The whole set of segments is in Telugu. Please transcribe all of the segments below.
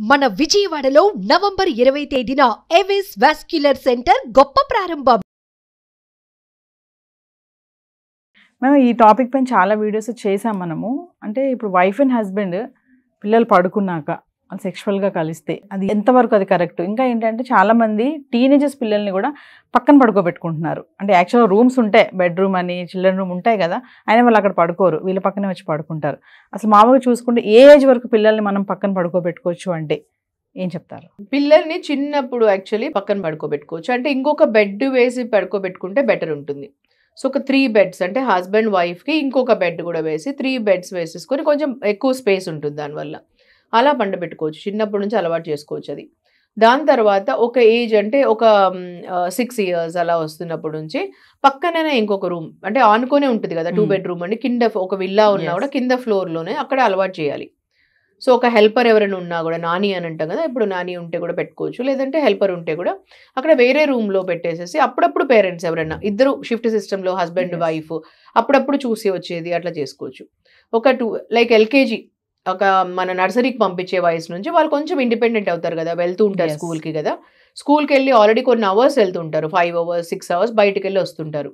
మన విజయవాడలో నవంబర్ 20 తేదీన ఎవిస్ వాస్క్యులర్ సెంటర్ గొప్ప ప్రారంభం. మనం ఈ టాపిక్ పైన చాలా వీడియోస్ చేసాం మనము. అంటే ఇప్పుడు వైఫ్ అండ్ హస్బెండ్ పిల్లలు పడుకున్నాక సెక్షువల్గా కలిస్తే అది ఎంతవరకు అది కరెక్ట్. ఇంకా ఏంటంటే చాలామంది టీనేజర్స్ పిల్లల్ని కూడా పక్కన పడుకోబెట్టుకుంటున్నారు. అంటే యాక్చువల్గా రూమ్స్ ఉంటాయి, బెడ్రూమ్ అని చిల్డ్రన్ రూమ్ ఉంటాయి కదా, అయినా వాళ్ళు అక్కడ పడుకోరు, వీళ్ళ పక్కనే వచ్చి పడుకుంటారు. అసలు మామూలుగా చూసుకుంటే ఏ ఏజ్ వరకు పిల్లల్ని మనం పక్కన పడుకోబెట్టుకోవచ్చు అంటే ఏం చెప్తారు? పిల్లల్ని చిన్నప్పుడు యాక్చువల్లీ పక్కన పడుకోబెట్టుకోవచ్చు. అంటే ఇంకొక బెడ్ వేసి పడుకోబెట్టుకుంటే బెటర్ ఉంటుంది. సో ఒక 3 బెడ్స్ అంటే హస్బెండ్ వైఫ్కి ఇంకొక బెడ్ కూడా వేసి 3 బెడ్స్ వేసేసుకొని కొంచెం ఎక్కువ స్పేస్ ఉంటుంది దానివల్ల. అలా పండబెట్టుకోవచ్చు, చిన్నప్పటి నుంచి అలవాటు చేసుకోవచ్చు అది. దాని తర్వాత ఒక ఏజ్ అంటే ఒక 6 years అలా వస్తున్నప్పటి నుంచి పక్కనే ఇంకొక రూమ్ అంటే ఆనుకొనే ఉంటుంది కదా, 2 bedroom అండి, కింద ఒక విల్లా ఉన్నా కూడా కింద ఫ్లోర్లోనే అక్కడ అలవాటు చేయాలి. సో ఒక హెల్పర్ ఎవరైనా ఉన్నా కూడా, నాని అని అంటాం కదా, ఇప్పుడు నాని ఉంటే కూడా పెట్టుకోవచ్చు, లేదంటే హెల్పర్ ఉంటే కూడా అక్కడ వేరే రూమ్లో పెట్టేసేసి అప్పుడప్పుడు పేరెంట్స్ ఎవరైనా ఇద్దరు షిఫ్ట్ సిస్టంలో హస్బెండ్ వైఫ్ అప్పుడప్పుడు చూసి వచ్చేది అట్లా చేసుకోవచ్చు. ఒక 2 లైక్ LKG ఒక మన నర్సరీకి పంపించే వయసు నుంచి వాళ్ళు కొంచెం ఇండిపెండెంట్ అవుతారు కదా, వెళ్తూ ఉంటారు స్కూల్కి కదా, స్కూల్కి వెళ్ళి ఆల్రెడీ కొన్ని అవర్స్ వెళ్తుంటారు, 5 hours 6 hours బయటికి వెళ్ళి వస్తుంటారు.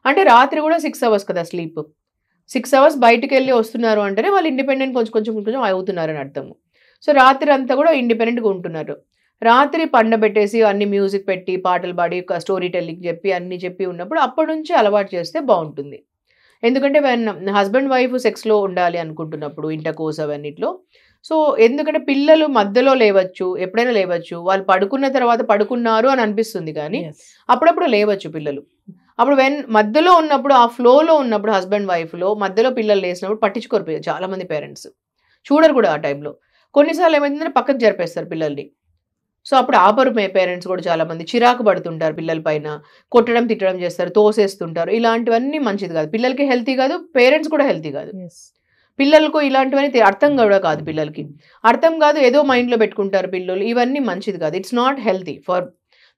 అంటే రాత్రి కూడా 6 hours కదా స్లీప్, 6 hours బయటికి వెళ్ళి వస్తున్నారు అంటేనే వాళ్ళు ఇండిపెండెంట్ కొంచెం అవుతున్నారని అర్థము. సో రాత్రి అంతా కూడా ఇండిపెండెంట్గా ఉంటున్నారు. రాత్రి పండబెట్టేసి అన్ని మ్యూజిక్ పెట్టి పాటలు పాడి స్టోరీ టెల్లింగ్ చెప్పి అన్ని చెప్పి ఉన్నప్పుడు అప్పటి నుంచి అలవాటు చేస్తే బాగుంటుంది. ఎందుకంటే హస్బెండ్ వైఫ్ సెక్స్లో ఉండాలి అనుకుంటున్నప్పుడు ఇంటర్ కోర్స్ అవన్నిట్లో, సో ఎందుకంటే పిల్లలు మధ్యలో లేవచ్చు, ఎప్పుడైనా లేవచ్చు, వాళ్ళు పడుకున్న తర్వాత పడుకున్నారు అని అనిపిస్తుంది కానీ అప్పుడప్పుడు లేవచ్చు పిల్లలు. అప్పుడు మధ్యలో ఉన్నప్పుడు ఆ ఫ్లోలో ఉన్నప్పుడు హస్బెండ్ వైఫ్లో మధ్యలో పిల్లలు లేసినప్పుడు పట్టించుకోరు చాలామంది పేరెంట్స్, చూడరు కూడా ఆ టైంలో. కొన్నిసార్లు ఏమైందంటే పక్కకు జరిపేస్తారు పిల్లల్ని. సో అప్పుడు ఆపరు పేరెంట్స్ కూడా చాలామంది, చిరాకు పడుతుంటారు పిల్లల పైన, కొట్టడం తిట్టడం చేస్తారు, తోసేస్తుంటారు. ఇలాంటివన్నీ మంచిది కాదు, పిల్లలకి హెల్తీ కాదు, పేరెంట్స్ కూడా హెల్తీ కాదు. పిల్లలకు ఇలాంటివన్నీ అర్థం కూడా కాదు, పిల్లలకి అర్థం కాదు, ఏదో మైండ్లో పెట్టుకుంటారు పిల్లలు, ఇవన్నీ మంచిది కాదు. ఇట్స్ నాట్ హెల్తీ ఫర్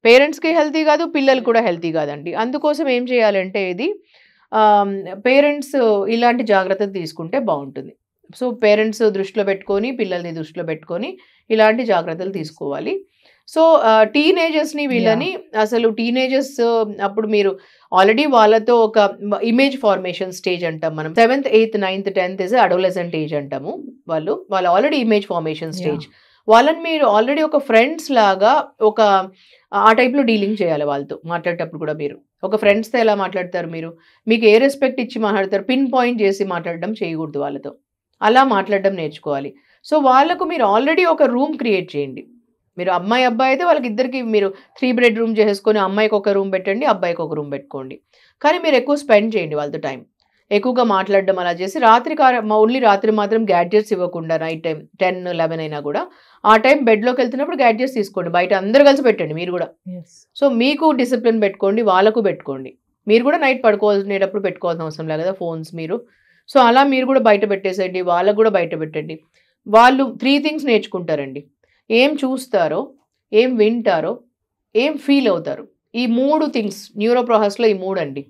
పేరెంట్స్కి, హెల్తీ కాదు, పిల్లలు కూడా హెల్తీ కాదండి. అందుకోసం ఏం చేయాలంటే ఇది పేరెంట్స్ ఇలాంటి జాగ్రత్తలు తీసుకుంటే బాగుంటుంది. సో పేరెంట్స్ దృష్టిలో పెట్టుకొని, పిల్లల్ని దృష్టిలో పెట్టుకొని ఇలాంటి జాగ్రత్తలు తీసుకోవాలి. సో టీనేజర్స్ని వీళ్ళని అసలు టీనేజర్స్ అప్పుడు మీరు ఆల్రెడీ వాళ్ళతో ఒక ఇమేజ్ ఫార్మేషన్ స్టేజ్ అంటాం మనం. 7th 8th 9th 10th is adolescent age అంటాము. వాళ్ళు ఆల్రెడీ ఇమేజ్ ఫార్మేషన్ స్టేజ్. వాళ్ళని మీరు ఆల్రెడీ ఒక ఫ్రెండ్స్ లాగా ఒక ఆ టైప్లో డీలింగ్ చేయాలి వాళ్ళతో మాట్లాడేటప్పుడు కూడా. మీరు ఒక ఫ్రెండ్స్తో ఎలా మాట్లాడతారు, మీకు ఏ రెస్పెక్ట్ ఇచ్చి మాట్లాడతారు, పిన్ పాయింట్ చేసి మాట్లాడడం చేయకూడదు వాళ్ళతో, అలా మాట్లాడడం నేర్చుకోవాలి. సో వాళ్ళకు మీరు ఆల్రెడీ ఒక రూమ్ క్రియేట్ చేయండి. మీరు అమ్మాయి అబ్బాయి అయితే వాళ్ళకి ఇద్దరికి మీరు 3 bedroom చేసుకొని అమ్మాయికి ఒక రూమ్ పెట్టండి, అబ్బాయికి ఒక రూమ్ పెట్టుకోండి. కానీ మీరు ఎక్కువ స్పెండ్ చేయండి వాళ్ళతో టైం, ఎక్కువగా మాట్లాడడం అలా చేసి. ఓన్లీ రాత్రి మాత్రం గ్యాడ్జెట్స్ ఇవ్వకుండా, నైట్ టైం 10-11 అయినా కూడా ఆ టైం బెడ్లోకి వెళ్తున్నప్పుడు గ్యాడ్జెట్స్ తీసుకోండి, బయట అందరూ కలిసి పెట్టండి మీరు కూడా. సో మీకు డిసిప్లిన్ పెట్టుకోండి, వాళ్ళకు పెట్టుకోండి. మీరు కూడా నైట్ పడుకోవాల్సినప్పుడు పెట్టుకోవాల్సిన అవసరం లేదు కదా ఫోన్స్ మీరు. సో అలా మీరు కూడా బయట పెట్టేసేయండి, వాళ్ళకు కూడా బయట పెట్టండి. వాళ్ళు 3 things నేర్చుకుంటారండి. ఏం చూస్తారో, ఏం వింటారో, ఏం ఫీల్ అవుతారు. ఈ 3 things న్యూరో ప్రాసెస్లో ఈ 3 అండి.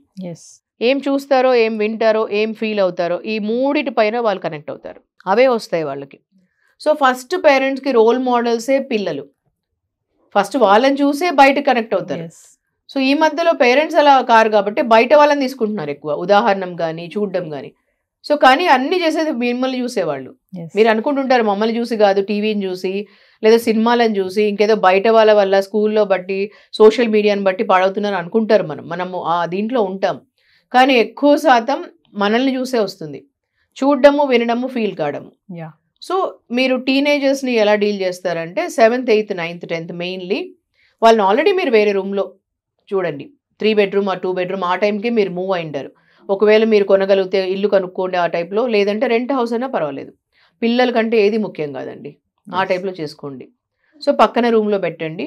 ఏం చూస్తారో, ఏం వింటారో, ఏం ఫీల్ అవుతారో, ఈ 3 పైన వాళ్ళు కనెక్ట్ అవుతారు, అవే వస్తాయి వాళ్ళకి. సో ఫస్ట్ పేరెంట్స్కి రోల్ మోడల్సే పిల్లలు, ఫస్ట్ వాళ్ళని చూసే బయట కనెక్ట్ అవుతారు. సో ఈ మధ్యలో పేరెంట్స్ అలా కారు కాబట్టి బయట వాళ్ళని తీసుకుంటున్నారు ఎక్కువ, ఉదాహరణం కానీ చూడడం కానీ. సో కానీ అన్ని చేసేది మిమ్మల్ని చూసేవాళ్ళు. మీరు అనుకుంటుంటారు మమ్మల్ని చూసి కాదు, టీవీని చూసి లేదా సినిమాలను చూసి ఇంకేదో బయట వాళ్ళ వల్ల స్కూల్లో బట్టి సోషల్ మీడియాని బట్టి పాడవుతున్నారు అనుకుంటారు. మనము ఆ దీంట్లో ఉంటాం, కానీ ఎక్కువ శాతం మనల్ని చూసే వస్తుంది, చూడడము, వినడము, ఫీల్ కావడము. సో మీరు టీనేజర్స్ని ఎలా డీల్ చేస్తారంటే 7th 8th 9th 10th mainly వాళ్ళని ఆల్రెడీ మీరు వేరే రూమ్లో చూడండి, 3 bedroom or 2 bedroom ఆ టైంకి మీరు మూవ్ అయింటారు. ఒకవేళ మీరు కొనగలిగితే ఇల్లు కనుక్కోండి ఆ టైప్లో, లేదంటే రెంట్ హౌస్ అయినా పర్వాలేదు. పిల్లల కంటే ఏది ముఖ్యం కాదండి, ఆ టైప్లో చేసుకోండి. సో పక్కన రూమ్లో పెట్టండి,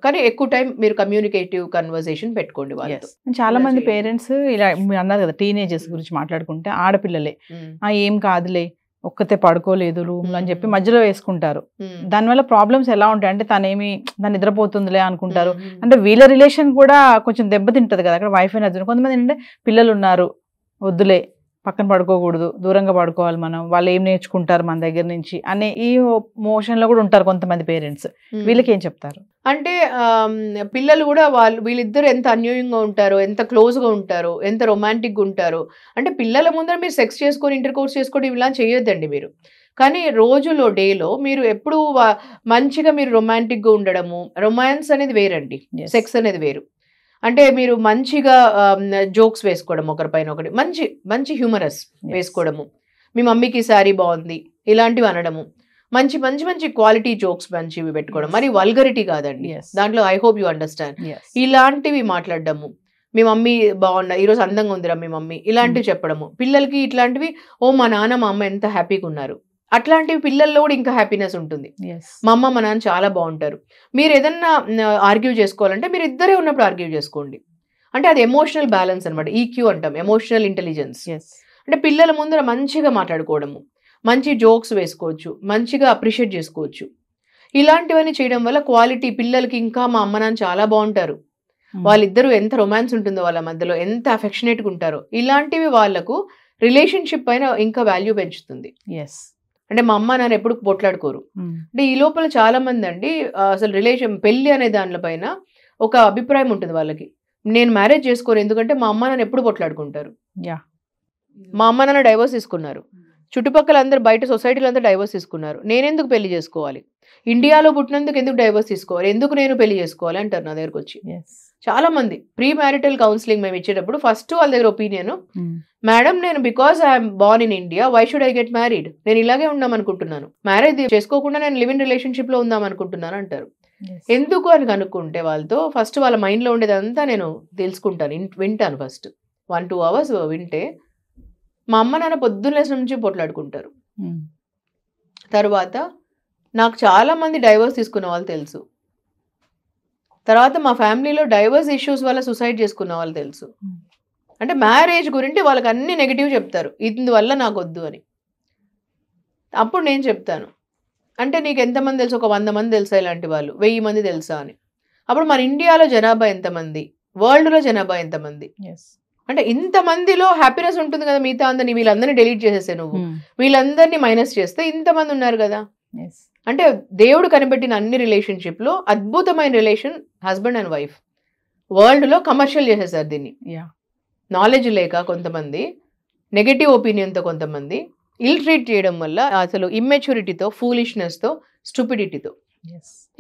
కానీ ఎక్కువ టైం మీరు కమ్యూనికేటివ్ కన్వర్సేషన్ పెట్టుకోండి వాళ్ళతో. చాలా మంది పేరెంట్స్ ఇలా అన్నారు కదా, టీనేజర్స్ గురించి మాట్లాడుకుంటే ఆడపిల్లలే ఏం కాదులే, ఒక్కతే పడుకోలేదు రూమ్లో అని చెప్పి మధ్యలో వేసుకుంటారు. దానివల్ల ప్రాబ్లమ్స్ ఎలా ఉంటాయి అంటే తను నిద్రపోతుందిలే అనుకుంటారు. అంటే వీళ్ళ రిలేషన్ కూడా కొంచెం దెబ్బతింటది కదా అక్కడ, వైఫ్ అండ్ హస్బెండ్. కొంతమంది ఏంటంటే పిల్లలు ఉన్నారు, వద్దులే పక్కన పడుకోకూడదు, దూరంగా పడుకోవాలి, మనం వాళ్ళు ఏం నేర్చుకుంటారు మన దగ్గర నుంచి అనే ఈ మోషన్ లో కూడా ఉంటారు కొంతమంది పేరెంట్స్. వీళ్ళకి ఏం చెప్తారు? అంటే పిల్లలు కూడా వీళ్ళిద్దరు ఎంత అన్యోన్యంగా ఉంటారో, ఎంత క్లోజ్ గా ఉంటారో, ఎంత రొమాంటిక్ గా ఉంటారో. అంటే పిల్లల ముందర మీరు సెక్స్ చేసుకొని ఇంటర్ కోర్స్ చేసుకొని ఇలా చేయొద్దండి మీరు. కానీ రోజులో డేలో మీరు ఎప్పుడు మంచిగా మీరు రొమాంటిక్ గా ఉండడము, రొమాన్స్ అనేది వేరండి, సెక్స్ అనేది వేరు. అంటే మీరు మంచిగా జోక్స్ వేసుకోవడం ఒకరిపైన ఒకటి, మంచి మంచి హ్యూమరస్ వేసుకోవడము, మీ మమ్మీకి శారీ బాగుంది ఇలాంటివి అనడము, మంచి మంచి మంచి క్వాలిటీ జోక్స్ మంచివి పెట్టుకోవడం, మరి వల్గరిటీ కాదండి దాంట్లో. I hope you understand. ఇలాంటివి మాట్లాడడము, మీ మమ్మీ బాగున్నా, ఈరోజు అందంగా ఉందిరా మీ మమ్మీ, ఇలాంటివి చెప్పడము పిల్లలకి. ఇట్లాంటివి, ఓ మా నాన్న మా అమ్మ ఎంత హ్యాపీగా ఉన్నారు, అట్లాంటివి పిల్లల్లో కూడా ఇంకా హ్యాపీనెస్ ఉంటుంది. మా అమ్మ మా నాన్న చాలా బాగుంటారు. మీరు ఏదన్నా ఆర్గ్యూ చేసుకోవాలంటే మీరు ఇద్దరే ఉన్నప్పుడు ఆర్గ్యూ చేసుకోండి. అంటే అది ఎమోషనల్ బ్యాలెన్స్ అనమాట, ఈక్యూ అంటాం, ఎమోషనల్ ఇంటెలిజెన్స్. అంటే పిల్లల ముందర మంచిగా మాట్లాడుకోవడము, మంచి జోక్స్ వేసుకోవచ్చు, మంచిగా అప్రిషియేట్ చేసుకోవచ్చు. ఇలాంటివన్నీ చేయడం వల్ల క్వాలిటీ పిల్లలకి ఇంకా మా అమ్మ నాన్న చాలా బాగుంటారు, వాళ్ళిద్దరూ ఎంత రొమాన్స్ ఉంటుందో వాళ్ళ మధ్యలో, ఎంత అఫెక్షనేట్గా ఉంటారో, ఇలాంటివి వాళ్ళకు రిలేషన్షిప్ పైన ఇంకా వాల్యూ పెంచుతుంది. అంటే మా అమ్మ నాన్న ఎప్పుడు పొట్లాడుకోరు. అంటే ఈ లోపల చాలా మంది అండి అసలు పెళ్లి అనే దానిపైన ఒక అభిప్రాయం ఉంటుంది వాళ్ళకి, నేను మ్యారేజ్ చేసుకోరు ఎందుకంటే మా అమ్మ నాన్న ఎప్పుడు పొట్లాడుకుంటారు. మా అమ్మ నాన్న డైవోర్స్ తీసుకున్నారు, చుట్టుపక్కల అందరు బయట సొసైటీలో అందరూ డైవోర్స్ తీసుకున్నారు, నేనెందుకు పెళ్లి చేసుకోవాలి, ఇండియాలో పుట్టినందుకు ఎందుకు డైవోర్స్ తీసుకోవాలి, ఎందుకు నేను పెళ్లి చేసుకోవాలి అంటారు నా దగ్గరకు వచ్చి. చాలా మంది ప్రీ మ్యారిటల్ కౌన్సిలింగ్ మేము ఇచ్చేటప్పుడు ఫస్ట్ వాళ్ళ దగ్గర ఒపీనియన్, మేడం నేను because I'm born in India, why should I get married, నేను ఇలాగే ఉందాం అనుకుంటున్నాను, మ్యారేజ్ చేసుకోకుండా నేను లివ్ ఇన్ రిలేషన్షిప్ లో ఉందాం అనుకుంటున్నాను అంటారు. ఎందుకు అని కనుక్కుంటే వాళ్ళతో ఫస్ట్ వాళ్ళ మైండ్ లో ఉండేదంతా నేను తెలుసుకుంటాను, వింటాను. ఫస్ట్ 1-2 hours వింటే మా అమ్మ నాన్న పొద్దున్న నుంచి పోట్లాడుకుంటారు. తర్వాత నాకు చాలా మంది డైవర్స్ తీసుకున్న వాళ్ళు తెలుసు, తర్వాత మా ఫ్యామిలీలో డైవర్స్ ఇష్యూస్ వల్ల సూసైడ్ చేసుకున్న వాళ్ళు తెలుసు. అంటే మ్యారేజ్ గురించి వాళ్ళకి అన్ని నెగిటివ్ చెప్తారు, ఇందువల్ల నాకు వద్దు అని. అప్పుడు నేను చెప్తాను, అంటే నీకు ఎంతమంది తెలుసు, ఒక 100 మంది తెలుసా ఇలాంటి వాళ్ళు, 1000 మంది తెలుసా అని. అప్పుడు మన ఇండియాలో జనాభా ఎంతమంది, వరల్డ్లో జనాభా ఎంతమంది, అంటే ఇంతమందిలో హ్యాపీనెస్ ఉంటుంది కదా, మిగతా అందరినీ వీళ్ళందరినీ డిలీట్ చేసేసే నువ్వు, వీళ్ళందరినీ మైనస్ చేస్తే ఇంతమంది ఉన్నారు కదా. అంటే దేవుడు కనిపెట్టిన అన్ని రిలేషన్షిప్ లో అద్భుతమైన relation husband and wife. World లో కమర్షియల్ చేసేసారు దీన్ని. నాలెడ్జ్ లేక కొంతమంది, నెగటివ్ ఒపీనియన్తో కొంతమంది, ఇల్ ట్రీట్ చేయడం వల్ల అసలు ఇమ్మెచ్యూరిటీతో, ఫూలిష్నెస్తో, స్టూపిడిటీతో,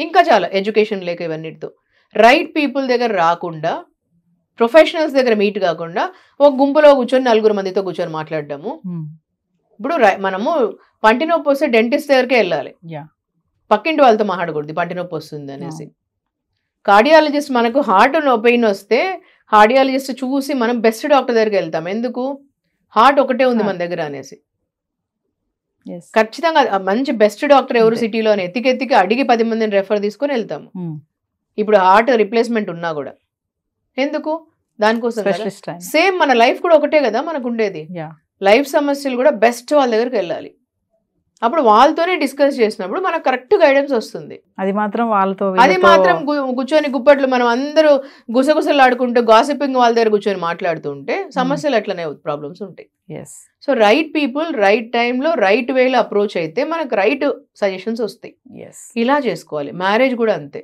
ఇంకా చాలా ఎడ్యుకేషన్ లేక ఇవన్నిటితో రైట్ పీపుల్ దగ్గర రాకుండా, ప్రొఫెషనల్స్ దగ్గర మీట్ కాకుండా ఒక గుంపులో కూర్చొని 4 మందితో కూర్చొని మాట్లాడడము. ఇప్పుడు మనము పంటి నొప్పి వస్తే డెంటిస్ట్ దగ్గరికే వెళ్ళాలి, పక్కింటి వాళ్ళతో మాట్లాడకూడదు పంటి నొప్పి వస్తుంది అనేసి. కార్డియాలజిస్ట్ మనకు హార్ట్ పెయిన్ వస్తే కార్డియాలజిస్ట్ చూసి మనం బెస్ట్ డాక్టర్ దగ్గరికి వెళ్తాం, ఎందుకు, హార్ట్ ఒకటే ఉంది మన దగ్గర అనేసి. ఖచ్చితంగా మంచి బెస్ట్ డాక్టర్ ఎవరు సిటీలో అని ఎత్తికి అడిగి 10 మందిని రెఫర్ తీసుకొని వెళ్తాము. ఇప్పుడు హార్ట్ రిప్లేస్మెంట్ ఉన్నా కూడా ఎందుకు, దానికోసం. సేమ్ మన లైఫ్ కూడా ఒకటే కదా మనకు ఉండేది, లైఫ్ సమస్యలు కూడా బెస్ట్ వాళ్ళ దగ్గరికి వెళ్ళాలి. అప్పుడు వాళ్ళతోనే డిస్కస్ చేసినప్పుడు మనకు కరెక్ట్ గైడెన్స్ వస్తుంది. అది మాత్రం వాళ్ళతో, అది మాత్రం కూర్చొని గుప్పట్లు మనం అందరూ గుసగుసలు ఆడుకుంటూ గాసిపింగ్ వాళ్ళ దగ్గర కూర్చొని మాట్లాడుతుంటే సమస్యలు అట్లనే ప్రాబ్లమ్స్ ఉంటాయి. సో రైట్ పీపుల్ రైట్ టైంలో రైట్ వేలో అప్రోచ్ అయితే మనకు రైట్ సజెషన్స్ వస్తాయి. ఇలా చేసుకోవాలి. మ్యారేజ్ కూడా అంతే.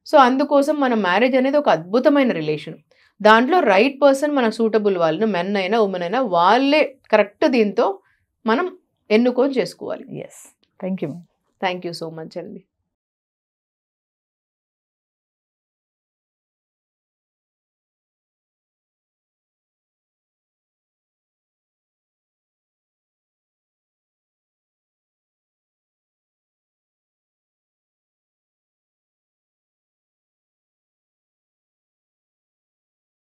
సో అందుకోసం మన మ్యారేజ్ అనేది ఒక అద్భుతమైన రిలేషన్. దాంట్లో రైట్ పర్సన్ మనకు సూటబుల్ వాళ్ళను, మెన్ అయినా ఉమెన్ అయినా వాళ్ళే కరెక్ట్ దీంతో మనం ఎన్నుకొని చేసుకోవాలి. Thank you. Thank you so much అండి.